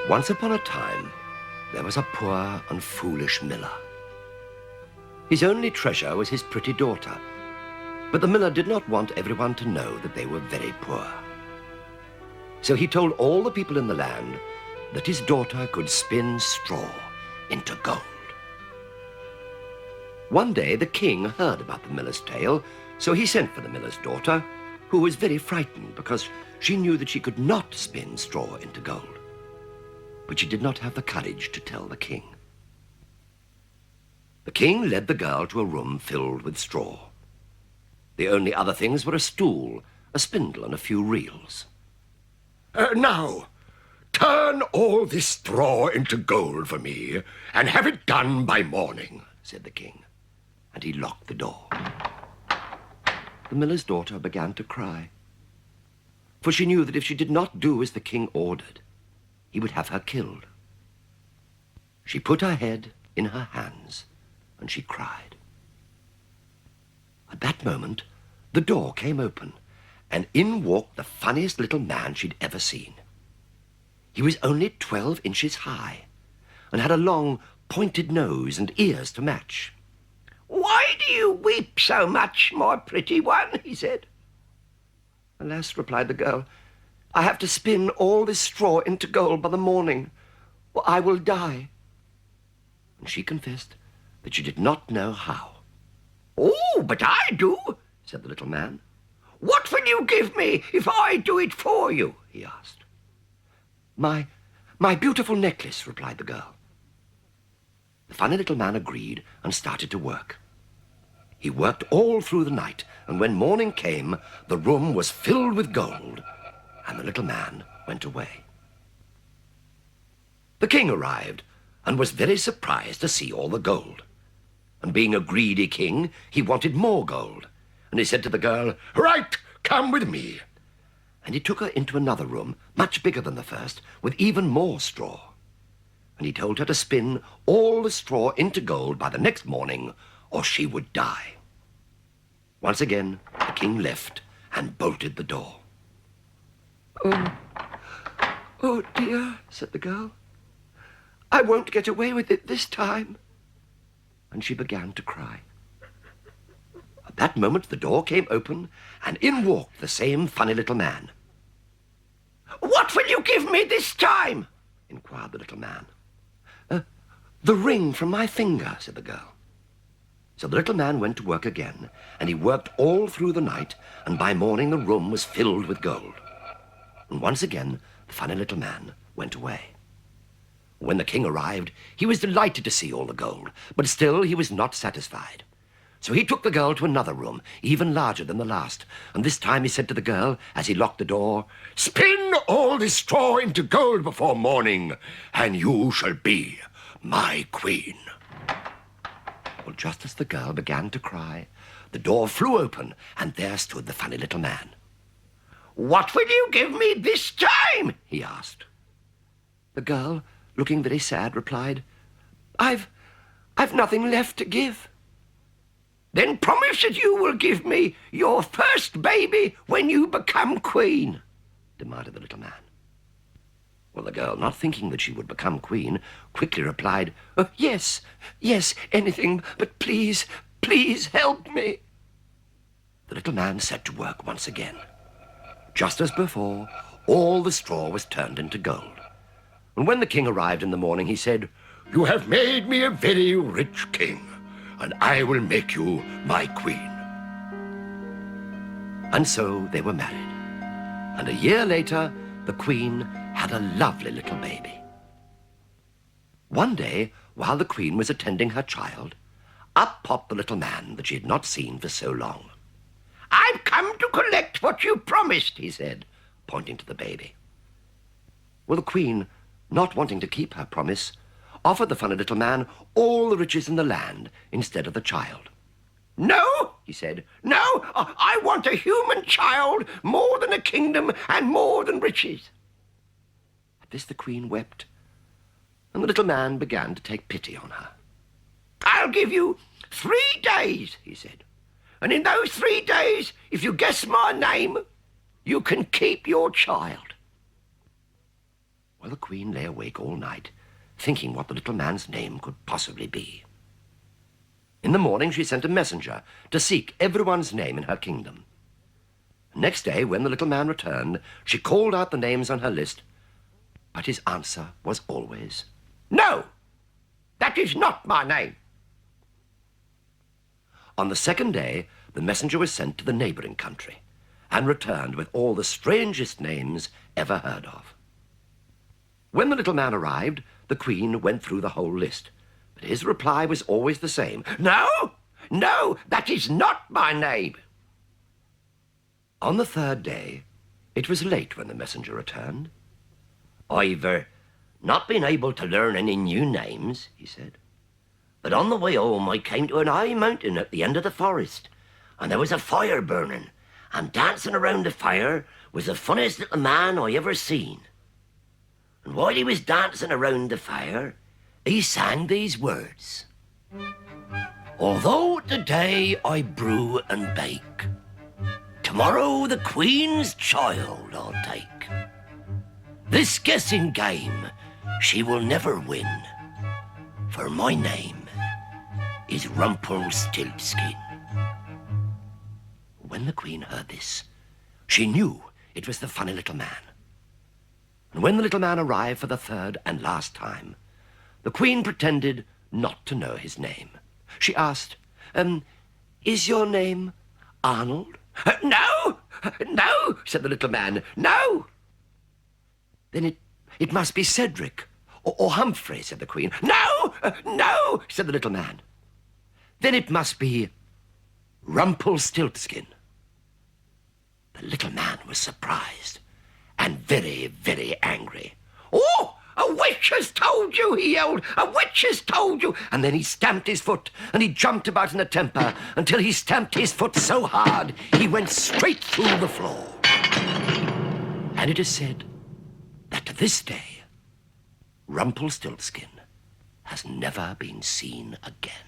Once upon a time, there was a poor and foolish miller. His only treasure was his pretty daughter, but the miller did not want everyone to know that they were very poor. So he told all the people in the land that his daughter could spin straw into gold. One day the king heard about the miller's tale, so he sent for the miller's daughter, who was very frightened because she knew that she could not spin straw into gold. But she did not have the courage to tell the king. The king led the girl to a room filled with straw. The only other things were a stool, a spindle, and a few reels. Now, turn all this straw into gold for me, and have it done by morning, said the king, and he locked the door. The miller's daughter began to cry, for she knew that if she did not do as the king ordered, he would have her killed. She put her head in her hands, and she cried. At that moment, the door came open, and in walked the funniest little man she'd ever seen. He was only 12 inches high, and had a long, pointed nose and ears to match. "Why do you weep so much, my pretty one?" he said. "Alas," replied the girl, "I have to spin all this straw into gold by the morning, or I will die." And she confessed that she did not know how. "Oh, but I do," said the little man. "What will you give me if I do it for you?" he asked. My beautiful necklace," replied the girl. The funny little man agreed and started to work. He worked all through the night, and when morning came, the room was filled with gold, and the little man went away. The king arrived and was very surprised to see all the gold. And being a greedy king, he wanted more gold. And he said to the girl, "Right, come with me." And he took her into another room, much bigger than the first, with even more straw. And he told her to spin all the straw into gold by the next morning, or she would die. Once again, the king left and bolted the door. Oh dear," said the girl. "I won't get away with it this time." And she began to cry. At that moment, the door came open, and in walked the same funny little man. "What will you give me this time?" inquired the little man. The ring from my finger," said the girl. So the little man went to work again, and he worked all through the night, and by morning the room was filled with gold. And once again, the funny little man went away. When the king arrived, he was delighted to see all the gold, but still he was not satisfied. So he took the girl to another room, even larger than the last, and this time he said to the girl, as he locked the door, "Spin all this straw into gold before morning, and you shall be my queen." Well, just as the girl began to cry, the door flew open, and there stood the funny little man. "What will you give me this time?" he asked. The girl, looking very sad, replied, I've nothing left to give." "Then promise that you will give me your first baby when you become queen," demanded the little man. Well, the girl, not thinking that she would become queen, quickly replied, Yes, anything, but please help me." The little man set to work once again. Just as before, all the straw was turned into gold. And when the king arrived in the morning, he said, "You have made me a very rich king, and I will make you my queen." And so they were married. And a year later, the queen had a lovely little baby. One day, while the queen was attending her child, up popped the little man that she had not seen for so long. "I've come to collect what you promised," he said, pointing to the baby. Well, the queen, not wanting to keep her promise, offered the funny little man all the riches in the land instead of the child. "No," he said, "no, I want a human child more than a kingdom and more than riches." At this the queen wept, and the little man began to take pity on her. "I'll give you 3 days," he said, "and in those 3 days, if you guess my name, you can keep your child." Well, the Queen lay awake all night, thinking what the little man's name could possibly be. In the morning, she sent a messenger to seek everyone's name in her kingdom. Next day, when the little man returned, she called out the names on her list, but his answer was always, "No, that is not my name." On the second day, the messenger was sent to the neighboring country and returned with all the strangest names ever heard of. When the little man arrived, the Queen went through the whole list, but his reply was always the same. "No, no, that is not my name." On the third day, it was late when the messenger returned. "I've not been able to learn any new names," he said. "But on the way home, I came to an high mountain at the end of the forest, and there was a fire burning, and dancing around the fire was the funniest little man I ever seen. And while he was dancing around the fire, he sang these words: 'Although today I brew and bake, tomorrow the Queen's child I'll take. This guessing game she will never win, for my name is Rumpelstiltskin.'" When the Queen heard this, she knew it was the funny little man. And when the little man arrived for the third and last time, the Queen pretended not to know his name. She asked, "Is your name Arnold?" "No, no," said the little man, "no." "Then it must be Cedric or Humphrey," said the Queen. "No, no," said the little man. "Then it must be Rumpelstiltskin." The little man was surprised and very, very angry. "Oh, a witch has told you," he yelled. "A witch has told you." And then he stamped his foot, and he jumped about in a temper until he stamped his foot so hard he went straight through the floor. And it is said that to this day, Rumpelstiltskin has never been seen again.